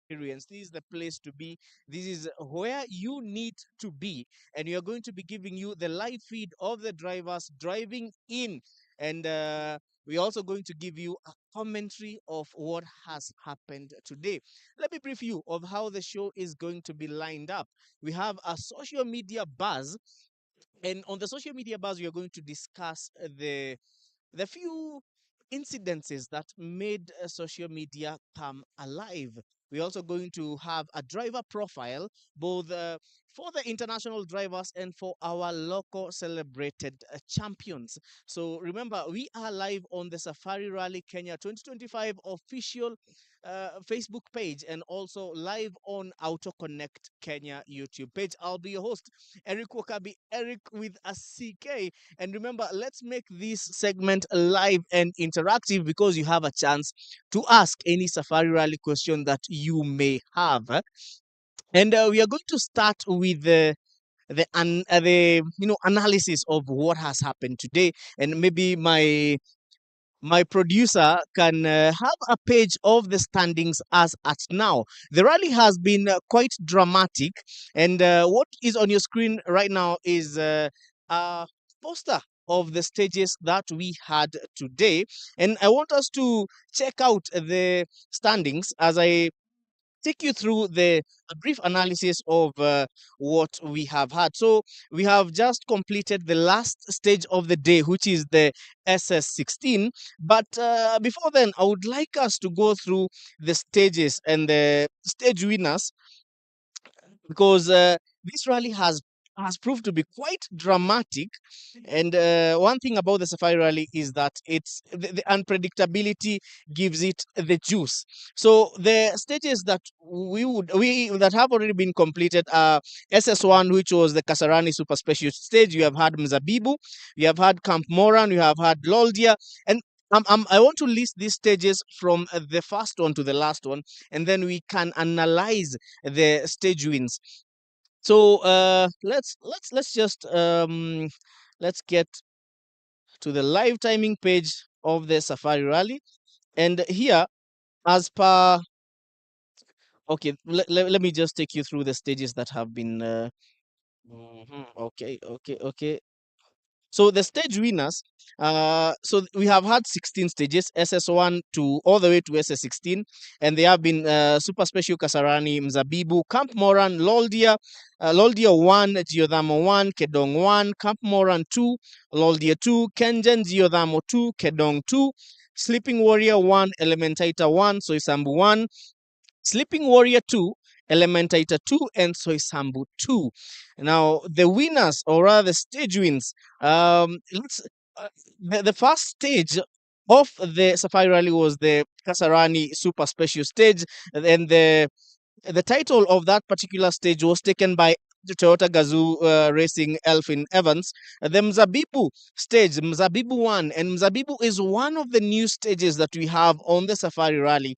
experience. This is the place to be. This is where you need to be. And we are going to be giving you the live feed of the drivers driving in. And we're also going to give you a commentary of what has happened today. Let me brief you of how the show is going to be lined up. We have a social media buzz, and on the social media buzz, we are going to discuss the few incidences that made social media come alive. We're also going to have a driver profile, both for the international drivers and for our local celebrated champions. So remember, we are live on the Safari Rally Kenya 2025 official Facebook page, and also live on Auto Connect Kenya YouTube page. I'll be your host, Eric Wakabi, Eric with a CK. And remember, let's make this segment live and interactive, because you have a chance to ask any Safari Rally question that you may have. And we are going to start with the analysis of what has happened today, and maybe my producer can have a page of the standings as at now. The rally has been quite dramatic, and what is on your screen right now is a poster of the stages that we had today. And I want us to check out the standings as I take you through a brief analysis of what we have had. So we have just completed the last stage of the day, which is the SS16. But before then, I would like us to go through the stages and the stage winners, because this rally has proved to be quite dramatic. And one thing about the Safari Rally is that the unpredictability gives it the juice. So the stages that we that have already been completed are SS1, which was the Kasarani Super Special stage. You have had Mzabibu, you have had Camp Moran, you have had Loldia, and I want to list these stages from the first one to the last one, and then we can analyze the stage wins. So let's just let's get to the live timing page of the Safari Rally. And here, as per, okay, let me just take you through the stages that have been okay. So the stage winners, so we have had 16 stages, SS1 to all the way to SS16, and they have been Super Special Kasarani, Mzabibu, Camp Moran, Loldia, Loldia 1, Geothermo 1, Kedong 1, Camp Moran 2, Loldia 2, Kenjan Geothermo 2, Kedong 2, Sleeping Warrior 1, Elementator 1, Soisambu 1, Sleeping Warrior 2, Elementator 2, and Soisambu 2. Now, the winners, or rather the stage wins, let's the first stage of the Safari Rally was the Kasarani Super Special stage, and the title of that particular stage was taken by the Toyota Gazoo Racing Elfin Evans. The Mzabibu stage, Mzabibu 1, and Mzabibu is one of the new stages that we have on the Safari Rally.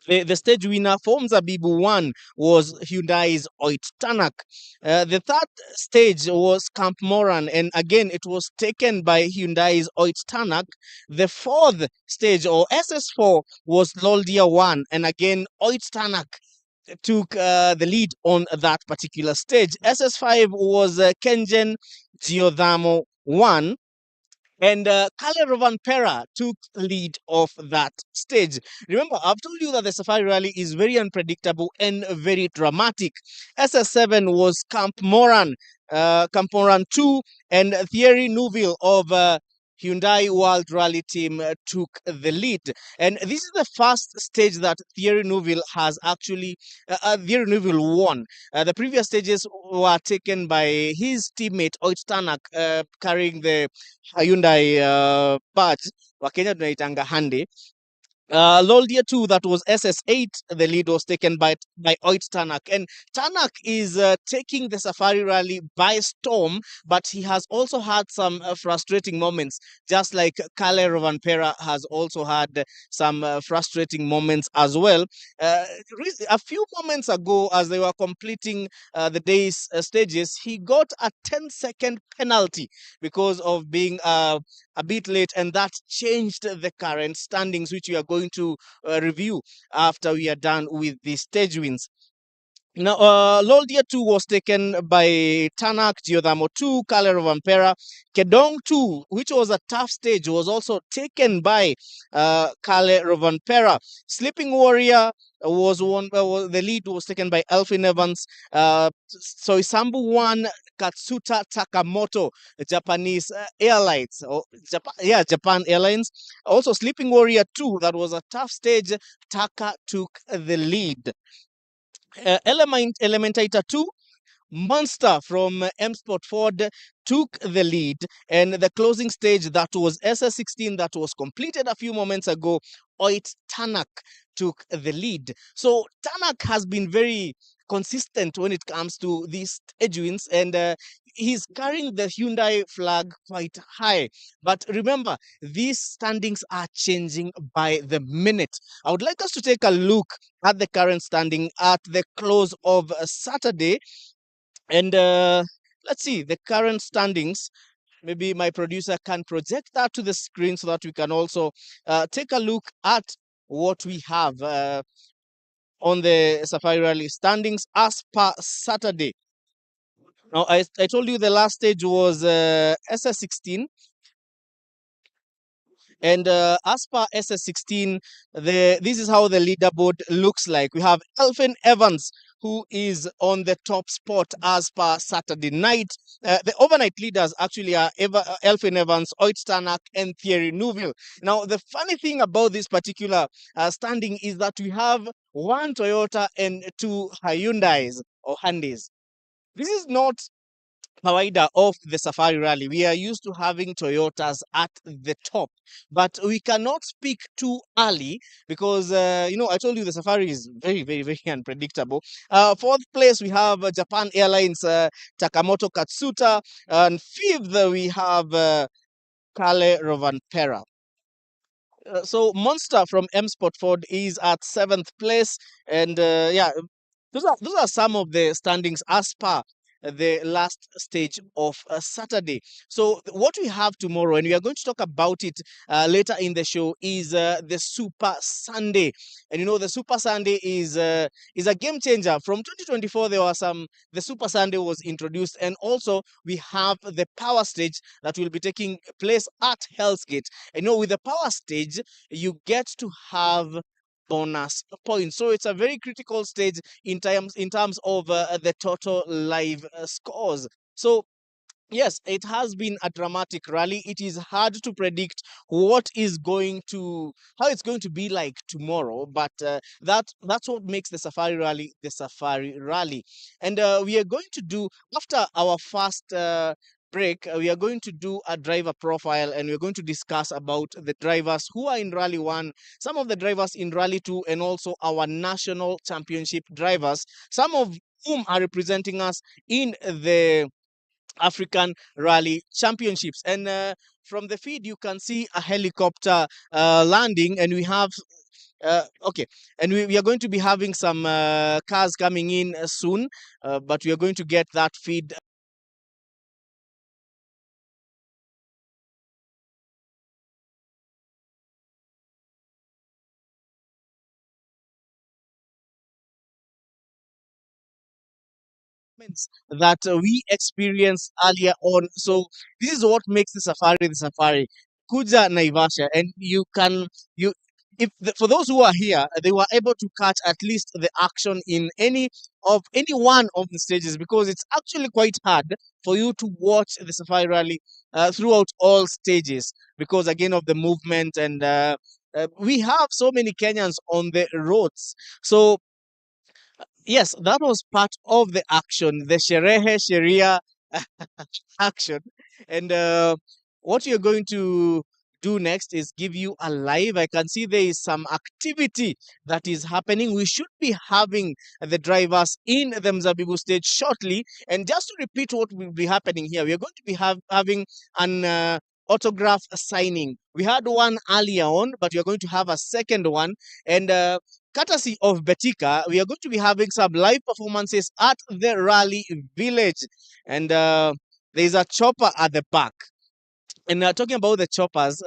The stage winner for Mzabibu 1 was Hyundai's Oit Tanak. The third stage was Camp Moran, and again it was taken by Hyundai's Oit Tanak. The fourth stage, or SS4, was Loldia 1, and again Oit Tanak took the lead on that particular stage. SS5 was Kenjen Geothermo 1, and Kale Rovanpera took lead of that stage. Remember, I've told you that the Safari Rally is very unpredictable and very dramatic. SS7 was Camp Moran 2, and Thierry Neuville of Hyundai World Rally Team took the lead. And this is the first stage that Thierry Neuville has actually, Thierry Neuville won. The previous stages were taken by his teammate Oit Tanak, carrying the Hyundai badge, Wakenya tunaitanga hande. Loldia 2, that was SS8, the lead was taken by Oit Tanak. And Tanak is taking the Safari Rally by storm, but he has also had some frustrating moments, just like Kale Rovanpera has also had some frustrating moments as well. Uh, a few moments ago, as they were completing the day's stages, he got a 10-second penalty because of being a bit late, and that changed the current standings, which we are going going to review after we are done with the stage wins. Now, Loldia 2 was taken by Tanak, Geothermo 2, Kale Vampera. Kedong 2, which was a tough stage, was also taken by Kale Vampera. Sleeping Warrior was the lead was taken by Elfin Evans. Soisambu 1, Katsuta Takamoto, Japanese Airlines, or Japan Airlines. Also, Sleeping Warrior 2, that was a tough stage. Taka took the lead. Elementator 2, Monster from M Sport Ford took the lead, and the closing stage, that was SS16, that was completed a few moments ago, Oit Tanak took the lead. So Tanak has been very consistent when it comes to these stage wins, and he's carrying the Hyundai flag quite high. But remember, these standings are changing by the minute. I would like us to take a look at the current standing at the close of Saturday. And let's see the current standings. Maybe my producer can project that to the screen so that we can also take a look at what we have on the Safari Rally standings as per Saturday. Now, I told you the last stage was SS16. And as per SS16, this is how the leaderboard looks like. We have Elfin Evans, who is on the top spot as per Saturday night. The overnight leaders actually are Elfin Evans, Oit Tanak, and Thierry Neuville. Now, the funny thing about this particular standing is that we have one Toyota and two Hyundais or Hyundais. This is not kawaida of the Safari Rally. We are used to having Toyotas at the top, but we cannot speak too early because, I told you the Safari is very, very, very unpredictable. Fourth place, we have Japan Airlines, Takamoto Katsuta, and fifth, we have Kale Rovanpera. So Monster from M Sport Ford is at seventh place, and those are some of the standings as per the last stage of Saturday. So what we have tomorrow, and we are going to talk about it later in the show, is the Super Sunday. And the Super Sunday is a game changer. From 2024, the Super Sunday was introduced, and also we have the Power Stage that will be taking place at Hell's Gate. And with the Power Stage, you get to have bonus points. So it's a very critical stage in terms of the total live scores. So yes, it has been a dramatic rally. It is hard to predict how it's going to be like tomorrow, but that's what makes the Safari Rally. And we are going to do, after our first break, we are going to do a driver profile, and we're going to discuss about the drivers who are in Rally 1, some of the drivers in Rally 2, and also our national championship drivers, some of whom are representing us in the African Rally Championships. And from the feed, you can see a helicopter landing, and we have okay, and we are going to be having some cars coming in soon, but we are going to get that feed. That we experienced earlier on. So this is what makes the safari. Kuja Naivasha, and you for those who are here, they were able to catch at least the action in any one of the stages, because it's actually quite hard for you to watch the safari rally throughout all stages because again of the movement, and we have so many Kenyans on the roads. So yes, that was part of the action, the Sherehe Sheria action. And what you're going to do next is give you a live. I can see there is some activity that is happening. We should be having the drivers in the Mzabibu stage shortly. And just to repeat what will be happening here, we are going to be having an autograph signing. We had one earlier on, but we are going to have a second one. And courtesy of Betika, we are going to be having some live performances at the Rally Village. And there's a chopper at the back. And talking about the choppers,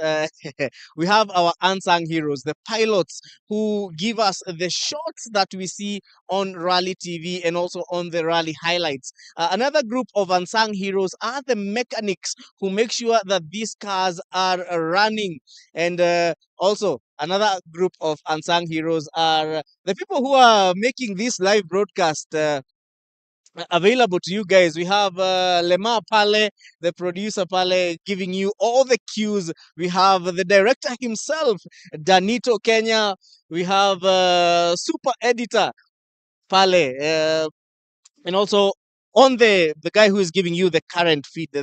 we have our unsung heroes, the pilots who give us the shots that we see on Rally TV and also on the Rally highlights. Another group of unsung heroes are the mechanics who make sure that these cars are running. And also, another group of unsung heroes are the people who are making this live broadcast. Available to you guys. We have Lemar Pale, the producer Pale, giving you all the cues. We have the director himself, Danito Kenya. We have super editor Pale, and also on the guy who is giving you the current feed. We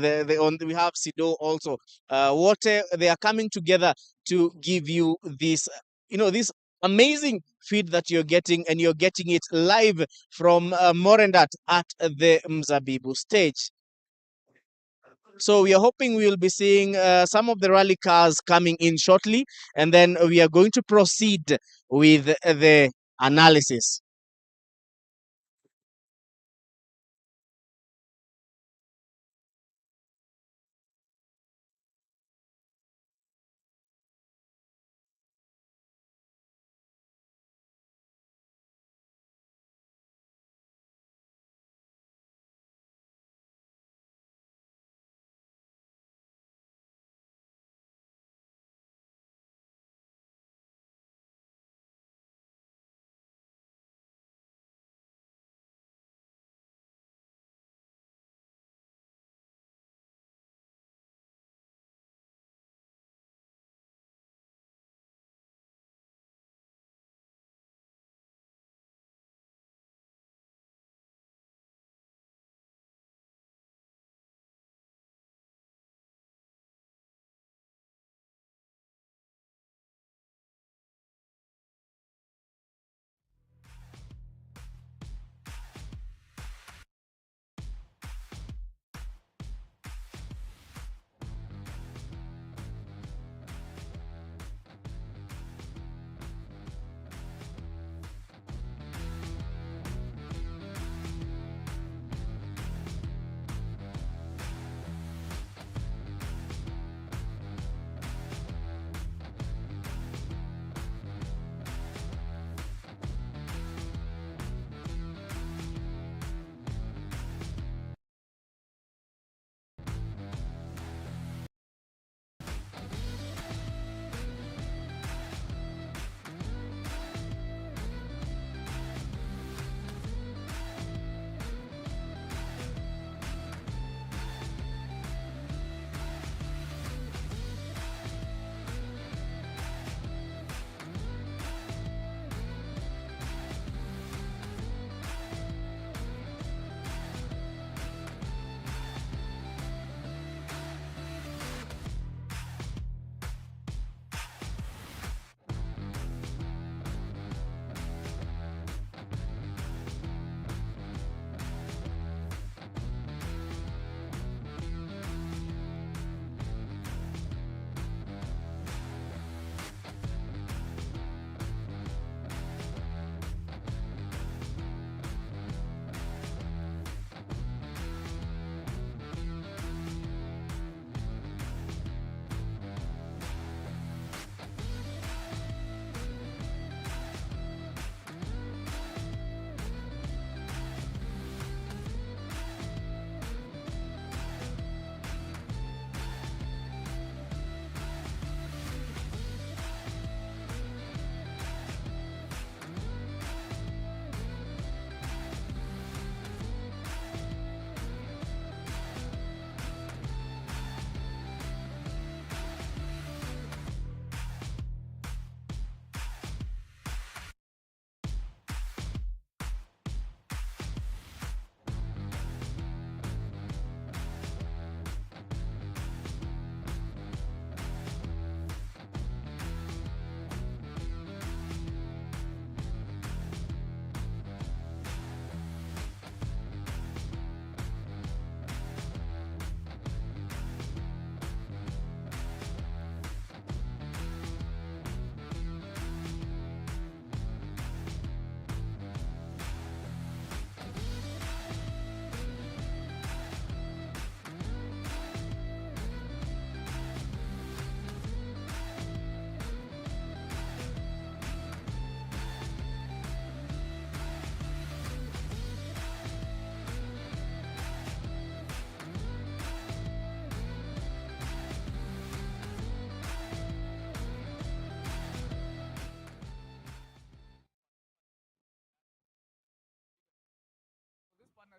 have Sido also. What they are coming together to give you this, this amazing feed that you're getting, and you're getting it live from Morendat at the Mzabibu stage. So we are hoping we will be seeing some of the rally cars coming in shortly, and then we are going to proceed with the analysis.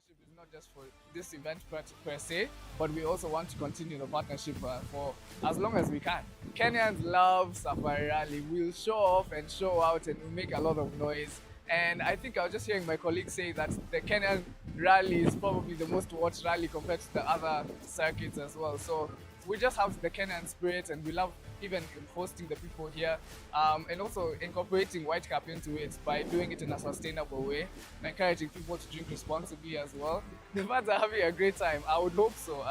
partnership is not just for this event per se, but we also want to continue the partnership for as long as we can. Kenyans love Safari Rally. We'll show off and show out and we'll make a lot of noise. And I think I was just hearing my colleagues say that the Kenyan rally is probably the most watched rally compared to the other circuits as well. So we just have the Kenyan spirit and we love even hosting the people here, and also incorporating White Cap into it by doing it in a sustainable way, encouraging people to drink responsibly as well. The fans are having a great time. I would hope so.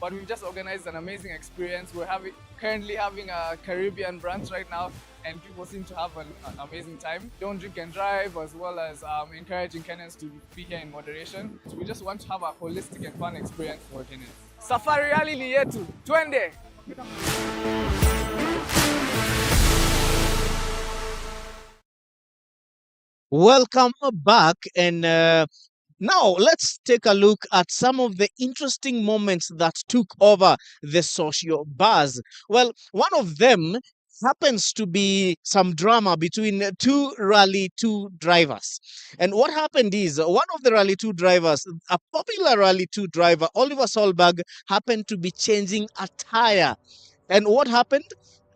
But we've just organized an amazing experience. We're currently having a Caribbean brunch right now, and people seem to have an amazing time. Don't drink and drive, as well as encouraging Kenyans to be here in moderation. So we just want to have a holistic and fun experience for Kenyans. Safari Rally ni yetu, twende! Welcome back. And now let's take a look at some of the interesting moments that took over the social buzz. Well, one of them happens to be some drama between two Rally 2 drivers. And what happened is one of the Rally 2 drivers, a popular Rally 2 driver, Oliver Solberg, happened to be changing a tire. And what happened?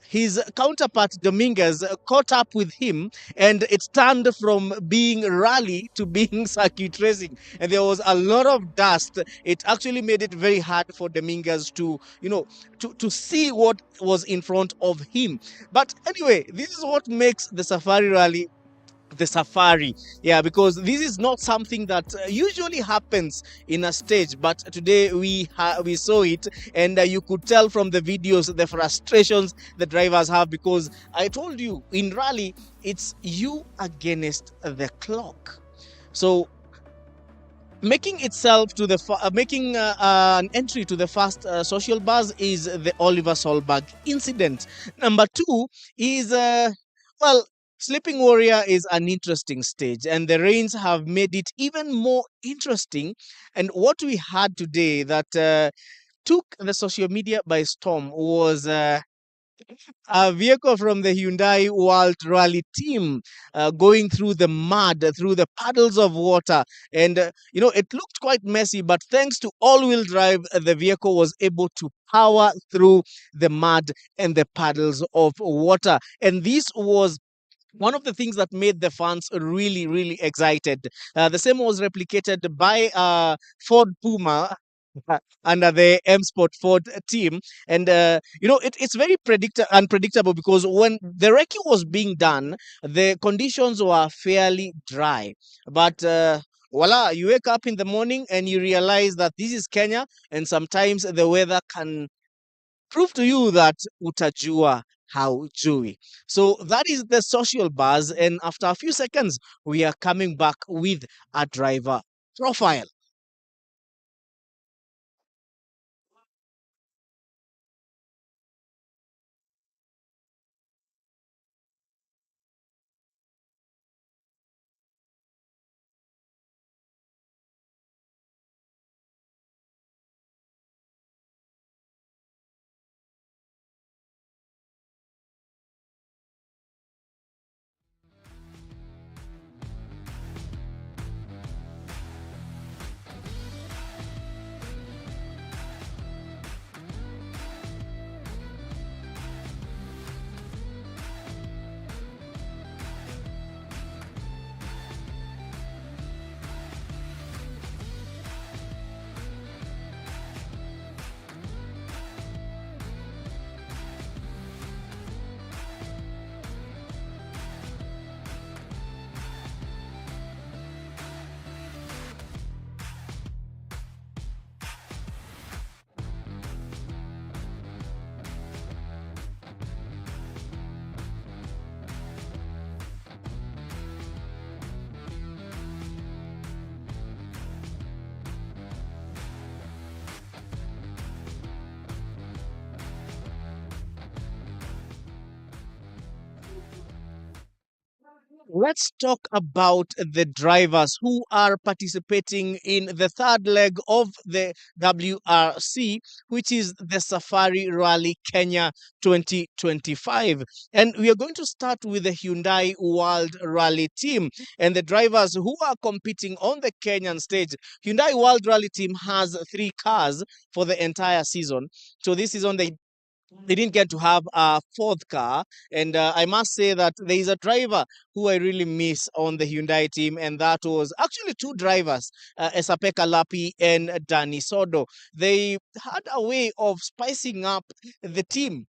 His counterpart Dominguez caught up with him, and it turned from being rally to being circuit racing, and there was a lot of dust. It actually made it very hard for Dominguez to, to see what was in front of him. But anyway, this is what makes the Safari Rally the safari. Yeah, because this is not something that usually happens in a stage, but today we saw it. And you could tell from the videos the frustrations the drivers have, because I told you, in rally it's you against the clock. So making itself to the making an entry to the first social buzz is the Oliver Solberg incident. Number two is well, Sleeping Warrior is an interesting stage, and the rains have made it even more interesting. And what we had today that took the social media by storm was a vehicle from the Hyundai World Rally team going through the mud, through the puddles of water. And, it looked quite messy, but thanks to all wheel drive, the vehicle was able to power through the mud and the puddles of water. And this was one of the things that made the fans really, really excited. The same was replicated by Ford Puma under the M Sport Ford team. And, it's very unpredictable, because when the recce was being done, the conditions were fairly dry. But, voila, you wake up in the morning and you realize that this is Kenya, and sometimes the weather can prove to you that utajua haujui. So that is the social buzz. And after a few seconds, we are coming back with a driver profile. Let's talk about the drivers who are participating in the third leg of the WRC, which is the Safari Rally Kenya 2025. And we are going to start with the Hyundai World Rally team and the drivers who are competing on the Kenyan stage. Hyundai World Rally team has three cars for the entire season. So this is on the they didn't get to have a fourth car. And I must say that there is a driver who I really miss on the Hyundai team, and that was actually two drivers, Esapeka Lapi and Danny Sodo. They had a way of spicing up the team.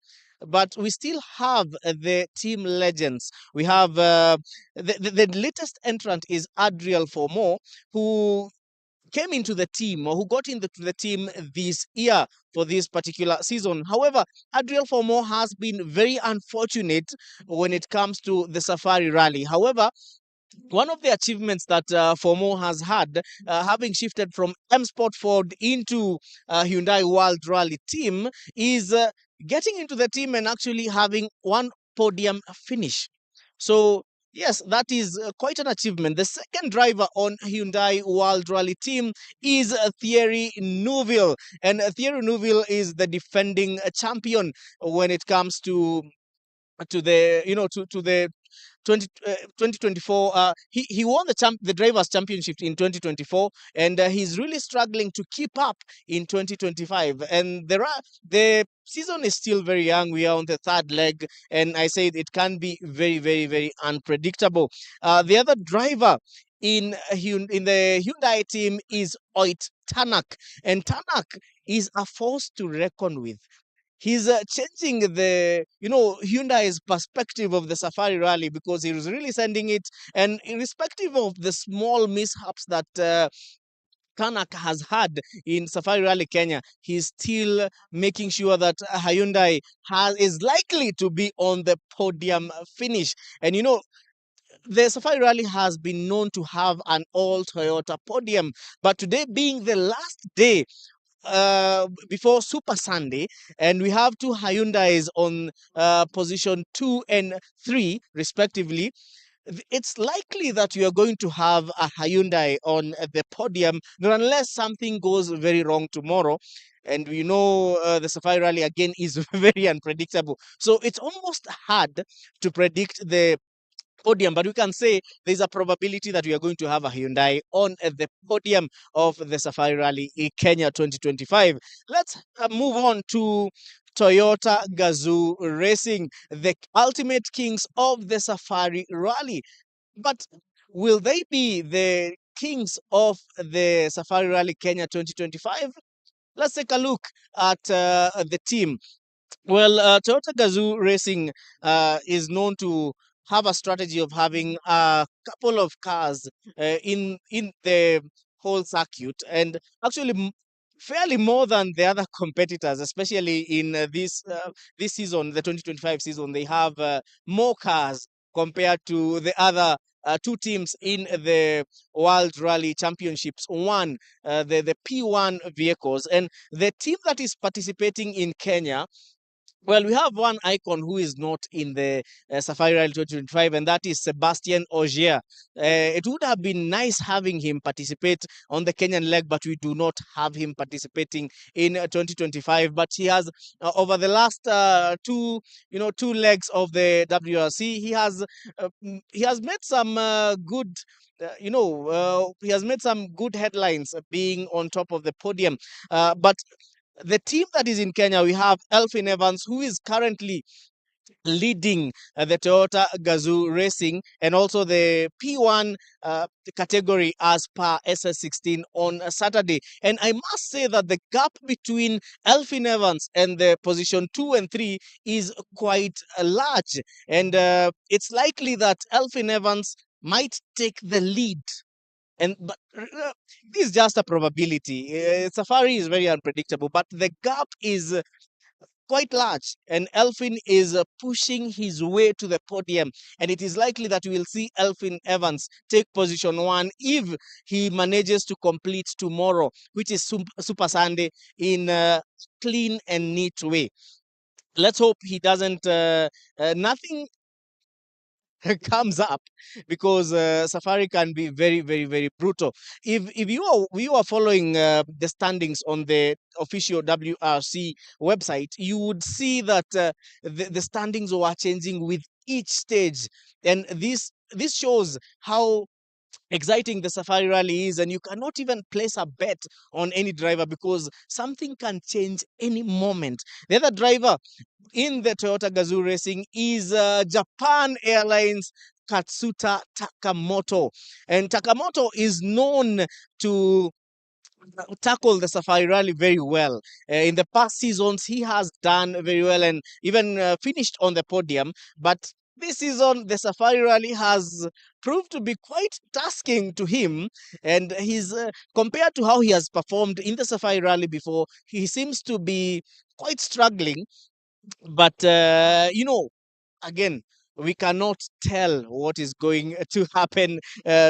But we still have the team legends. We have the latest entrant is Adriel Fomo, who came into the team or who got into the team this year for this particular season. However, Adriel Fomo has been very unfortunate when it comes to the Safari Rally. However, one of the achievements that Fomo has had, having shifted from M Sport Ford into Hyundai World Rally team, is getting into the team and actually having one podium finish. So, yes, that is quite an achievement. The second driver on Hyundai World Rally team is Thierry Neuville. And Thierry Neuville is the defending champion when it comes to the to the 2024 he won the drivers championship in 2024, and he's really struggling to keep up in 2025. And the season is still very young. We are on the third leg, and I said it can be very, very, very unpredictable. The other driver in the Hyundai team is Oit Tanak, and Tanak is a force to reckon with. He's changing the Hyundai's perspective of the Safari Rally, because he was really sending it, and irrespective of the small mishaps that Tanak has had in Safari Rally Kenya, he's still making sure that Hyundai is likely to be on the podium finish. And the Safari Rally has been known to have an all Toyota podium, but today being the last day before Super Sunday, and we have two Hyundais on position 2 and 3, respectively. It's likely that you are going to have a Hyundai on the podium, not unless something goes very wrong tomorrow. And we know the Safari Rally again is very unpredictable. So it's almost hard to predict the podium, but we can say there's a probability that we are going to have a Hyundai on the podium of the Safari Rally in Kenya 2025. Let's move on to Toyota Gazoo Racing, the ultimate kings of the Safari Rally. But will they be the kings of the Safari Rally Kenya 2025? Let's take a look at the team. Well, Toyota Gazoo Racing is known to have a strategy of having a couple of cars in the whole circuit, and actually fairly more than the other competitors, especially in this season, the 2025 season. They have more cars compared to the other two teams in the World Rally Championships. One, the P1 vehicles, and the team that is participating in Kenya, well, we have one icon who is not in the Safari Rally 2025, and that is Sebastian Ogier. It would have been nice having him participate on the Kenyan leg, but we do not have him participating in 2025. But he has, over the last two legs of the WRC, he has made some good. He has made some good headlines being on top of the podium. But the team that is in Kenya, we have Elfin Evans, who is currently leading the Toyota Gazoo Racing, and also the P1 category as per SS16 on Saturday. And I must say that the gap between Elfin Evans and the position 2 and 3 is quite large. And it's likely that Elfin Evans might take the lead, but this is just a probability. Safari is very unpredictable, but the gap is quite large, and Elfin is pushing his way to the podium. And it is likely that we will see Elfin Evans take position 1 if he manages to complete tomorrow, which is Super Sunday, in a clean and neat way. Let's hope he doesn't. Nothing comes up, because Safari can be very, very, very brutal. If you are following the standings on the official WRC website, you would see that the standings were changing with each stage, and this shows how exciting the Safari Rally is, and you cannot even place a bet on any driver because something can change any moment. The other driver in the Toyota Gazoo Racing is Japan Airlines Katsuta Takamoto. And Takamoto is known to tackle the Safari Rally very well. In the past seasons, he has done very well and even finished on the podium. But this season, the Safari Rally has proved to be quite tasking to him. And he's compared to how he has performed in the Safari Rally before, he seems to be quite struggling. But again, we cannot tell what is going to happen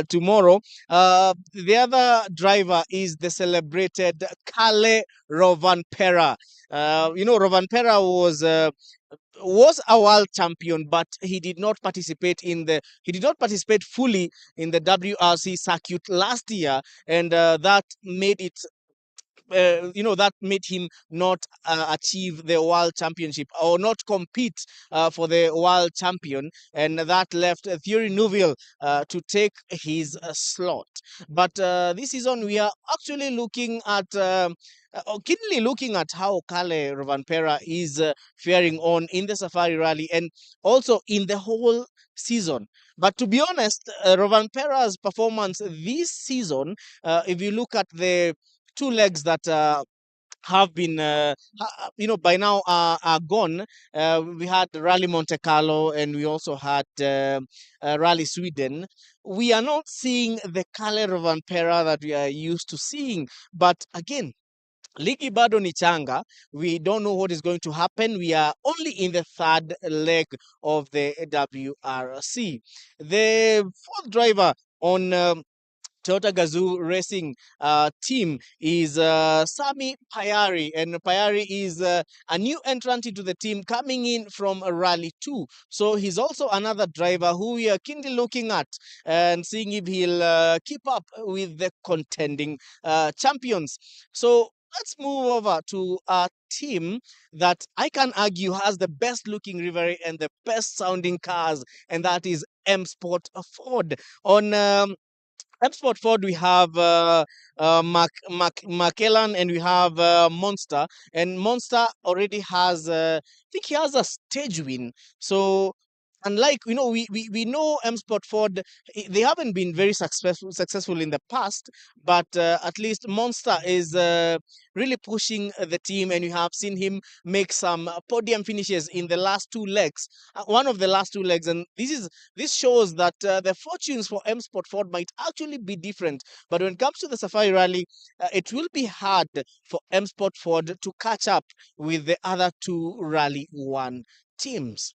tomorrow. The other driver is the celebrated Kale Rovanpera. Rovanpera was a world champion, but he did not participate fully in the WRC circuit last year, and that made him not achieve the world championship or not compete for the world champion, and that left Thierry Neuville to take his slot. But this season, we are actually keenly looking at how Kale Rovanpera is faring on in the Safari Rally and also in the whole season. But to be honest, Rovanpera's performance this season, if you look at the two legs that have been by now are gone. We had Rally Monte Carlo, and we also had Rally Sweden. We are not seeing the Kalle Rovanpera that we are used to seeing, but again, ligi bado ni changa. We don't know what is going to happen. We are only in the third leg of the WRC. The fourth driver on Toyota Gazoo Racing team is Sami Payari, and Payari is a new entrant into the team coming in from Rally 2. So he's also another driver who we are keenly looking at and seeing if he'll keep up with the contending champions. So let's move over to a team that I can argue has the best looking livery and the best sounding cars, and that is M Sport Ford. On Sport Ford, we have Macallan, and we have Monster. And Monster already has, I think he has a stage win. So, unlike, we know M Sport Ford, they haven't been very successful in the past, but at least Monster is really pushing the team, and you have seen him make some podium finishes in the last two legs, one of the last two legs. And this shows that the fortunes for M Sport Ford might actually be different. But when it comes to the Safari Rally, it will be hard for M Sport Ford to catch up with the other two Rally 1 teams.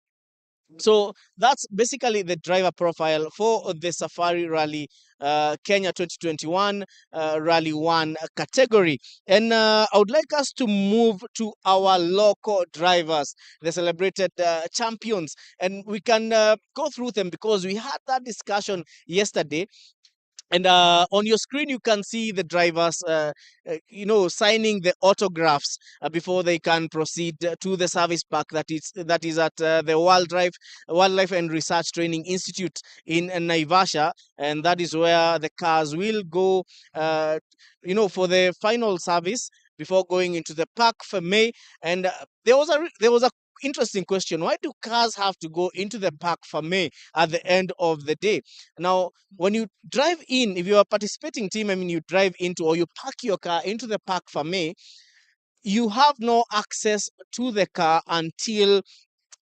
So that's basically the driver profile for the Safari Rally Kenya 2021 Rally 1 category. And I would like us to move to our local drivers, the celebrated champions. And we can go through them because we had that discussion yesterday. And on your screen, you can see the drivers, signing the autographs before they can proceed to the service park that is at the Wildlife and Research Training Institute in Naivasha, and that is where the cars will go, for the final service before going into the park for May. And there was a interesting question: why do cars have to go into the park for May at the end of the day? Now, when you drive in, if you're a participating team, I mean, you drive into or you park your car into the park for May, you have no access to the car until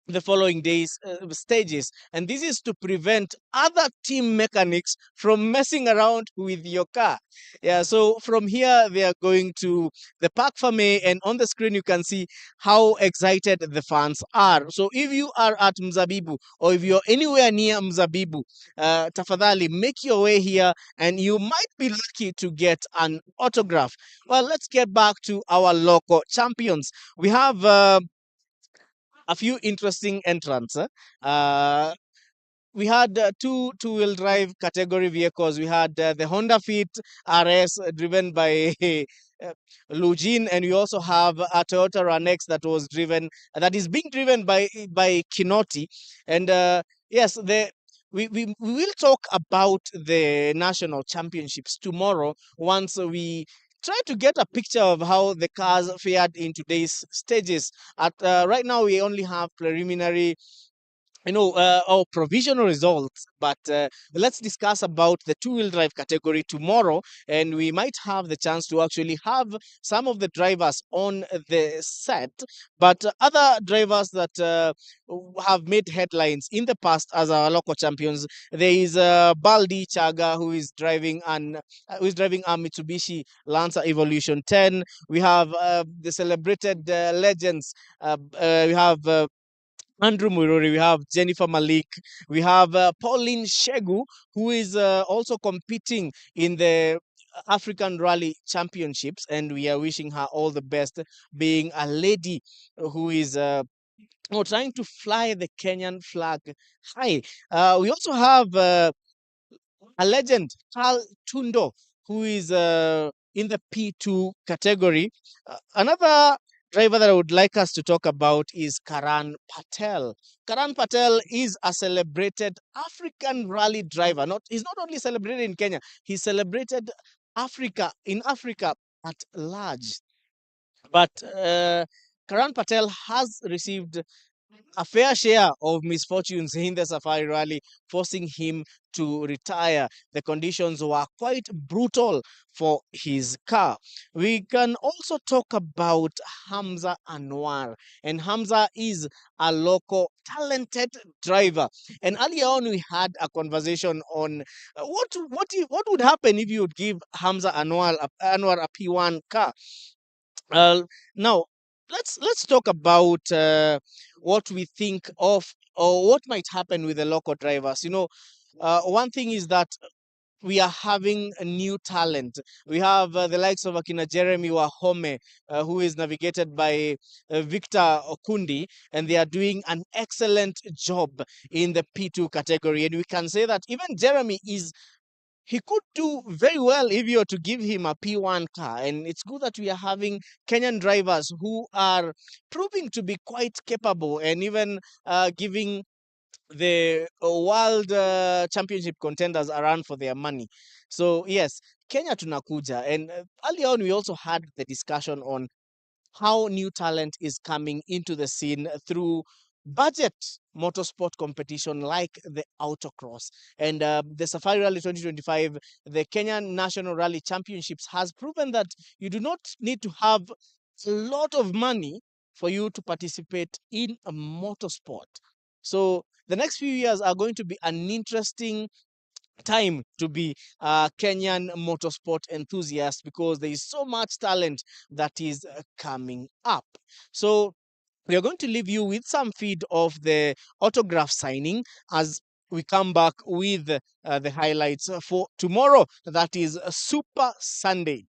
the following days stages, and this is to prevent other team mechanics from messing around with your car. Yeah, so from here they are going to the park for May, and on the screen you can see how excited the fans are. So if you are at Mzabibu, or if you're anywhere near Mzabibu, tafadhali make your way here and you might be lucky to get an autograph. Well, let's get back to our local champions. We have a few interesting entrants. we had two two-wheel drive category vehicles. We had the Honda Fit RS driven by Lujin, and we also have a Toyota Ranex that is being driven by Kinoti. And yes, we will talk about the national championships tomorrow once we try to get a picture of how the cars fared in today's stages. At right now, we only have preliminary, or provisional results. But let's discuss about the two-wheel drive category tomorrow, and we might have the chance to actually have some of the drivers on the set. But other drivers that have made headlines in the past as our local champions, there is Baldi Chaga, who is driving a Mitsubishi Lancer Evolution 10. We have the celebrated legends. We have Andrew Murori, we have Jennifer Malik, we have Pauline Shegu, who is also competing in the African Rally Championships, and we are wishing her all the best, being a lady who is trying to fly the Kenyan flag high. We also have a legend, Carl Tundo, who is in the P2 category. Another driver that I would like us to talk about is Karan Patel. Karan Patel is a celebrated African rally driver. He's not only celebrated in Kenya, he's celebrated in Africa at large. But Karan Patel has received a fair share of misfortunes in the Safari Rally, forcing him to retire. The conditions were quite brutal for his car. We can also talk about Hamza Anwar, and Hamza is a local talented driver. And earlier on, we had a conversation on what would happen if you would give Hamza Anwar a P1 car. Now, let's talk about what we think of, or what might happen with the local drivers. One thing is that we are having a new talent. We have the likes of Akina Jeremy Wahome, who is navigated by Victor Okundi, and they are doing an excellent job in the P2 category. And we can say that even Jeremy he could do very well if you were to give him a P1 car. And it's good that we are having Kenyan drivers who are proving to be quite capable, and even giving the world championship contenders a run for their money. So yes, Kenya tunakuja. And earlier on, we also had the discussion on how new talent is coming into the scene through budget motorsport competition like the autocross. And the Safari Rally 2025, the Kenyan National Rally Championships, has proven that you do not need to have a lot of money for you to participate in a motorsport. So the next few years are going to be an interesting time to be a Kenyan motorsport enthusiast, because there is so much talent that is coming up. So we are going to leave you with some feed of the autograph signing as we come back with the highlights for tomorrow. That is Super Sunday.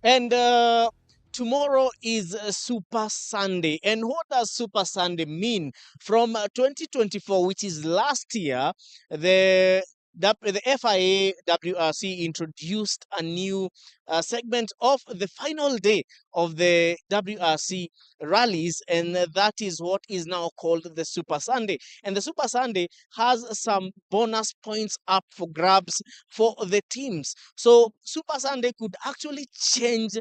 And tomorrow is Super Sunday. And what does Super Sunday mean? From 2024, which is last year, the FIA WRC introduced a new segment of the final day of the WRC rallies, and that is what is now called the Super Sunday. And the Super Sunday has some bonus points up for grabs for the teams. So Super Sunday could actually change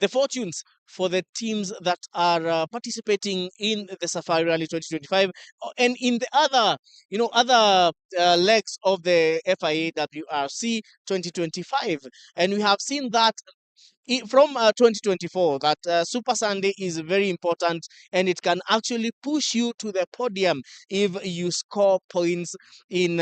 the fortunes for the teams that are participating in the Safari Rally 2025, and in the other, other legs of the FIA WRC 2025. And we have seen that from 2024 that Super Sunday is very important, and it can actually push you to the podium if you score points in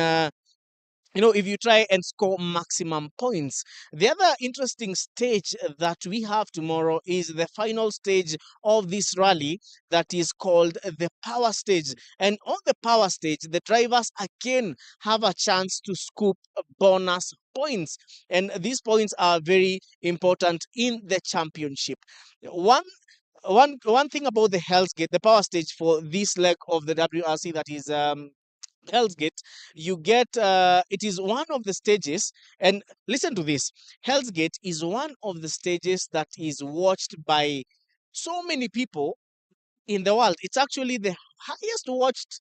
if you try and score maximum points. The other interesting stage that we have tomorrow is the final stage of this rally, that is called the power stage. And on the power stage, the drivers again have a chance to scoop bonus points, and these points are very important in the championship. One thing about the Hell's Gate, the power stage for this leg of the WRC, that is Hell's Gate, you get it is one of the stages, and listen to this. Hell's Gate is one of the stages that is watched by so many people in the world. It's actually the highest watched,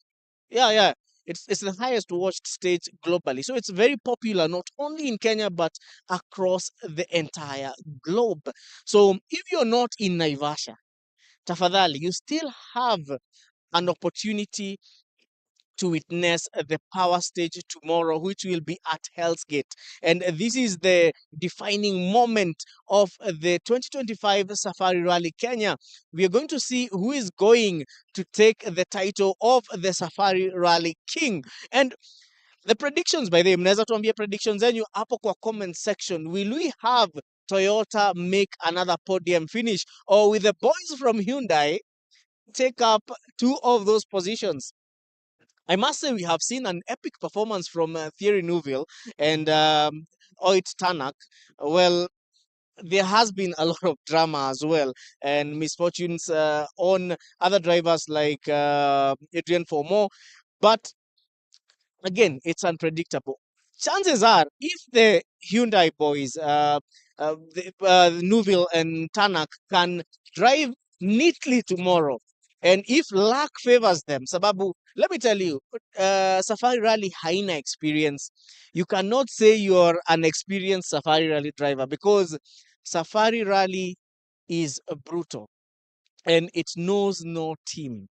yeah, yeah. It's the highest watched stage globally. So it's very popular not only in Kenya but across the entire globe. So if you're not in Naivasha, tafadhali, you still have an opportunity to witness the power stage tomorrow, which will be at Hell's Gate. And this is the defining moment of the 2025 Safari Rally Kenya. We are going to see who is going to take the title of the Safari Rally King. And the predictions, by the way, mnaweza tuambia predictions zenyu hapo kwa comment section. Will we have Toyota make another podium finish, or will the boys from Hyundai take up two of those positions? I must say we have seen an epic performance from Thierry Neuville and Oit Tanak. Well, there has been a lot of drama as well, and misfortunes on other drivers like Adrian Fomo. But again, it's unpredictable. Chances are, if the Hyundai boys, Nuville and Tanak, can drive neatly tomorrow, and if luck favors them, sababu, let me tell you, Safari Rally haina experience. You cannot say you're an experienced Safari Rally driver, because Safari Rally is brutal and it knows no team.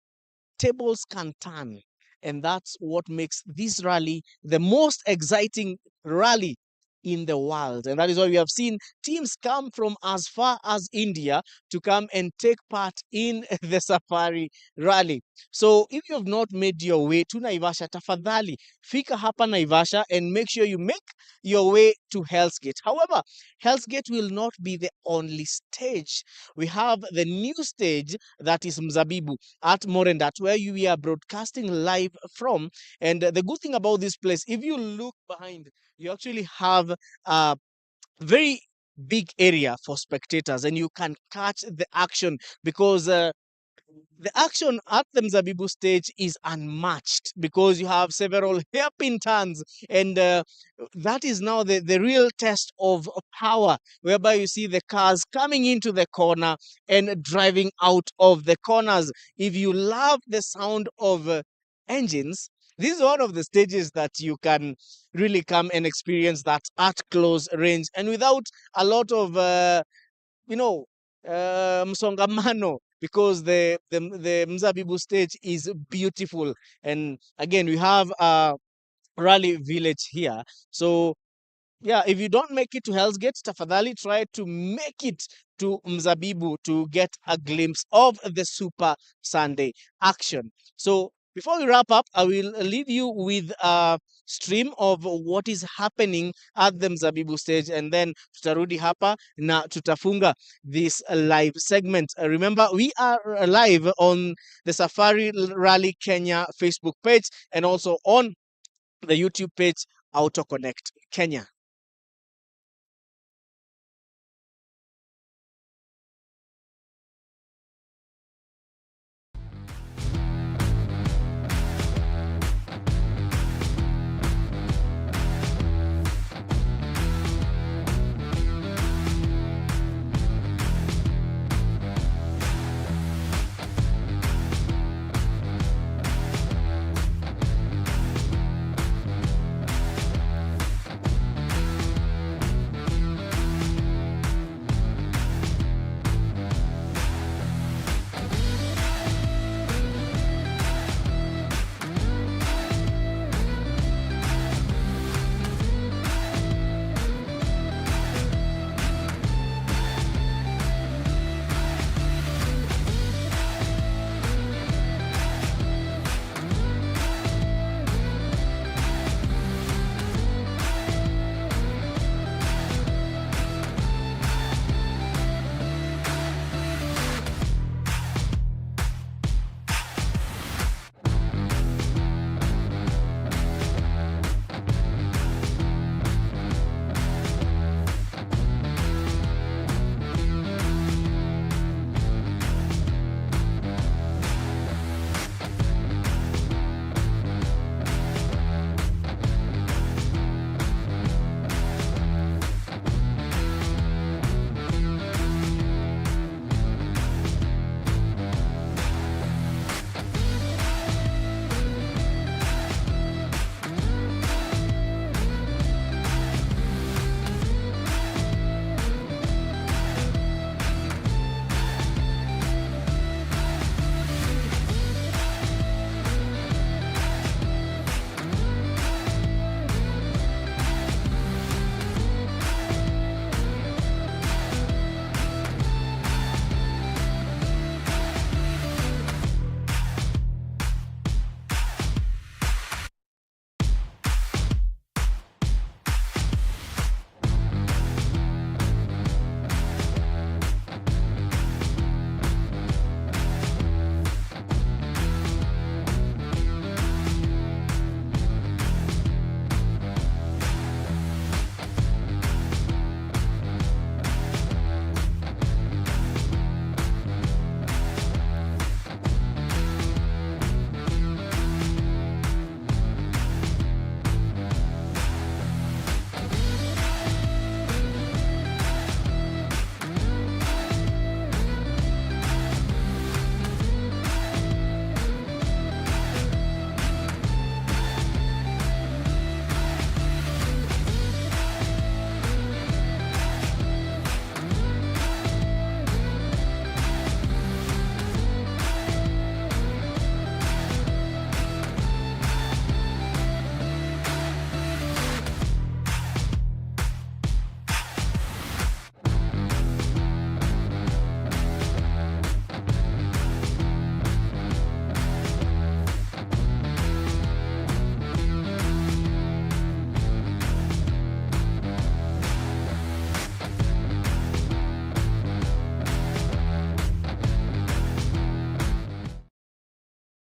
Tables can turn. And that's what makes this rally the most exciting rally in the world. And that is why we have seen teams come from as far as India to come and take part in the Safari Rally. So if you have not made your way to Naivasha, tafadhali, fika hapa Naivasha and make sure you make your way to Hell's Gate. However, Hell's Gate will not be the only stage. We have the new stage, that is Mzabibu at Morendat, where we are broadcasting live from. And the good thing about this place, if you look behind, you actually have a very big area for spectators, and you can catch the action, because the action at the Mzabibu stage is unmatched, because you have several hairpin turns, and that is now the real test of power, whereby you see the cars coming into the corner and driving out of the corners. If you love the sound of engines, this is one of the stages that you can really come and experience that at close range and without a lot of you know, msongamano, because the Mzabibu stage is beautiful. And again, we have a rally village here. So yeah, if you don't make it to Hell's Gate, tafadhali try to make it to Mzabibu to get a glimpse of the Super Sunday action. So before we wrap up, I will leave you with a stream of what is happening at the Mzabibu stage, and then tutarudi hapa na tutafunga this live segment. Remember, we are live on the Safari Rally Kenya Facebook page, and also on the YouTube page, AutoConnect Kenya.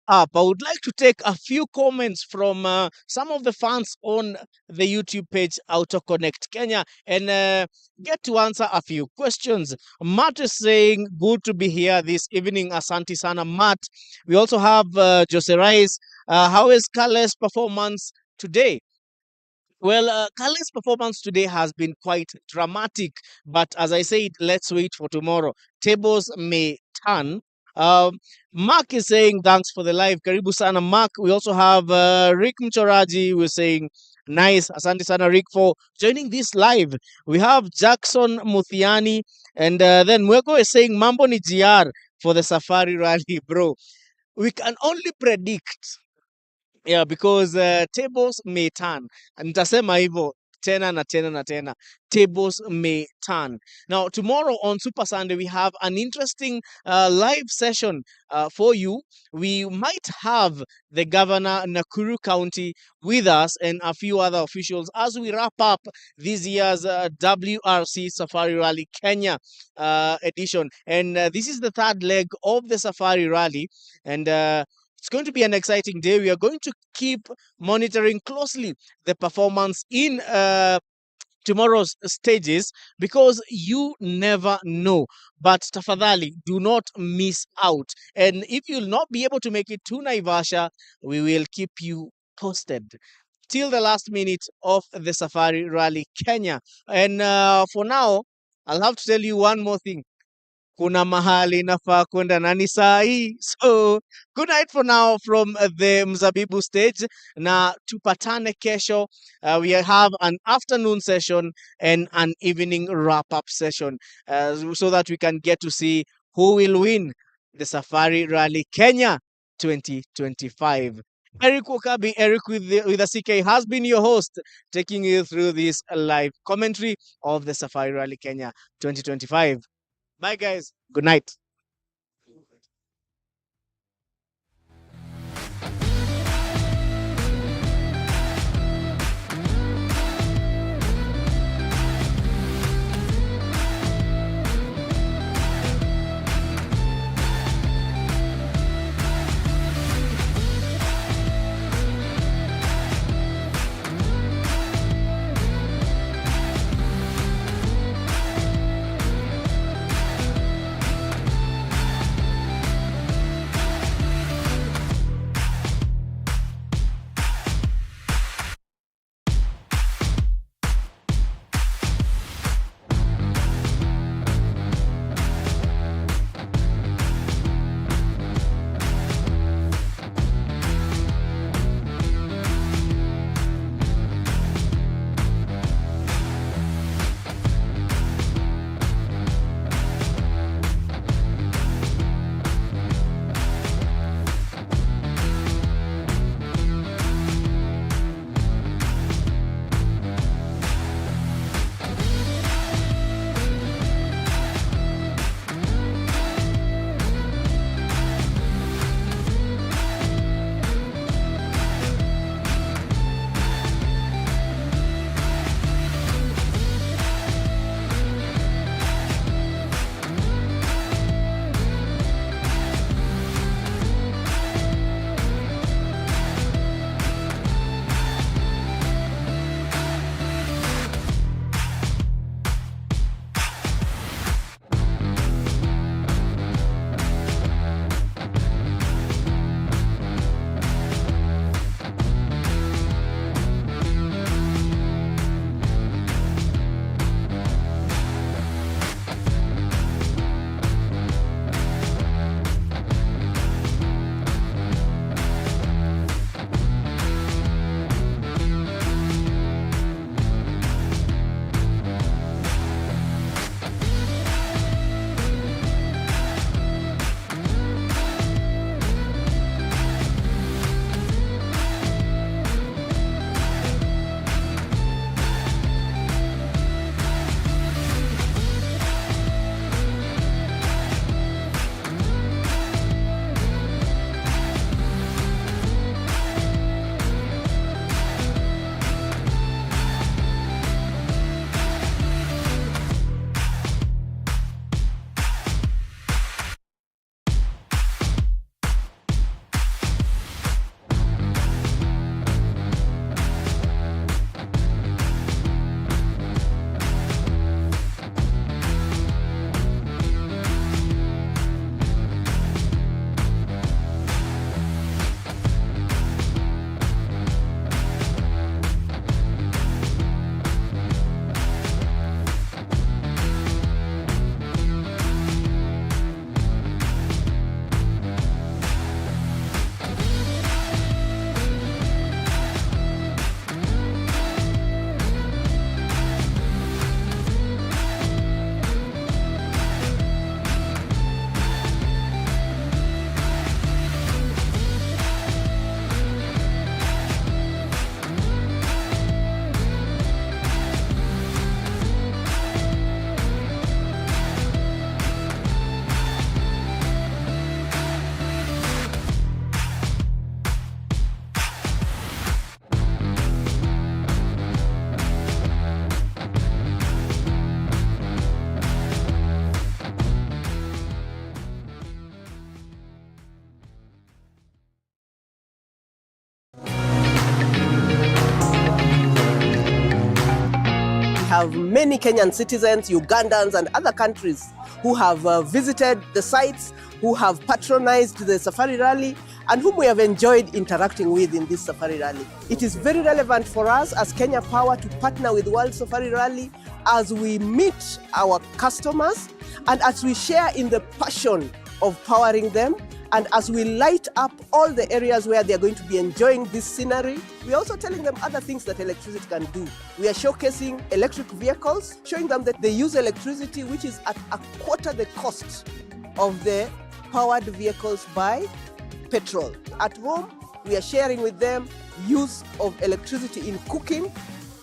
up, I would like to take a few comments from some of the fans on the YouTube page Auto Connect Kenya and get to answer a few questions. Matt is saying, good to be here this evening. Asante sana, Matt. We also have Jose Rice. How is Kale's performance today? Well, Kale's performance today has been quite dramatic, but as I said, let's wait for tomorrow. Tables may turn. Mark is saying thanks for the live. Karibu sana, Mark. We also have Rick Mchoraji. We're saying nice. Asante sana, Rick, for joining this live. We have Jackson Muthiani, and then Mweko is saying Mambo ni GR for the Safari Rally, bro. We can only predict. Yeah, because tables may turn. Nitasema hivyo tena na tena na tena. Tables may turn. Now, tomorrow on Super Sunday, we have an interesting live session for you. We might have the governor Nakuru County with us and a few other officials as we wrap up this year's WRC Safari Rally Kenya edition. And this is the third leg of the Safari Rally. And it's going to be an exciting day. We are going to keep monitoring closely the performance in tomorrow's stages because you never know. But tafadhali, do not miss out. And if you'll not be able to make it to Naivasha, we will keep you posted till the last minute of the Safari Rally Kenya. And for now, I'll have to tell you one more thing. Kuna mahali nafaa kwenda na ni saa hii. So, good night for now from the Mzabibu stage. Na tupatane kesho. We have an afternoon session and an evening wrap-up session so that we can get to see who will win the Safari Rally Kenya 2025. Eric Wakabi, Eric with a CK, has been your host, taking you through this live commentary of the Safari Rally Kenya 2025. Bye, guys. Good night. have many Kenyan citizens, Ugandans and other countries who have visited the sites, who have patronized the Safari Rally, and whom we have enjoyed interacting with in this Safari Rally. It is very relevant for us as Kenya Power to partner with World Safari Rally as we meet our customers and as we share in the passion of powering them, and as we light up all the areas where they're going to be enjoying this scenery. We're also telling them other things that electricity can do. We are showcasing electric vehicles, showing them that they use electricity which is at a quarter the cost of the powered vehicles by petrol. At home, we are sharing with them use of electricity in cooking,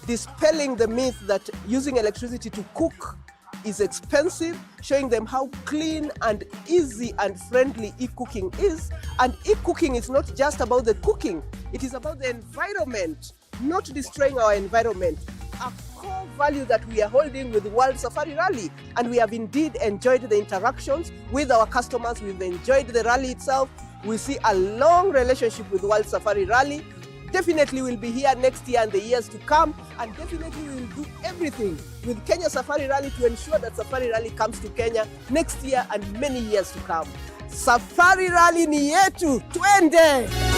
dispelling the myth that using electricity to cook is expensive, showing them how clean and easy and friendly e-cooking is. And e-cooking is not just about the cooking, it is about the environment, not destroying our environment. A core value that we are holding with World Safari Rally. And we have indeed enjoyed the interactions with our customers. We've enjoyed the rally itself. We see a long relationship with World Safari Rally. Definitely we'll be here next year and the years to come, and definitely we will do everything with Kenya Safari Rally to ensure that Safari Rally comes to Kenya next year and many years to come. Safari Rally ni yetu, twende!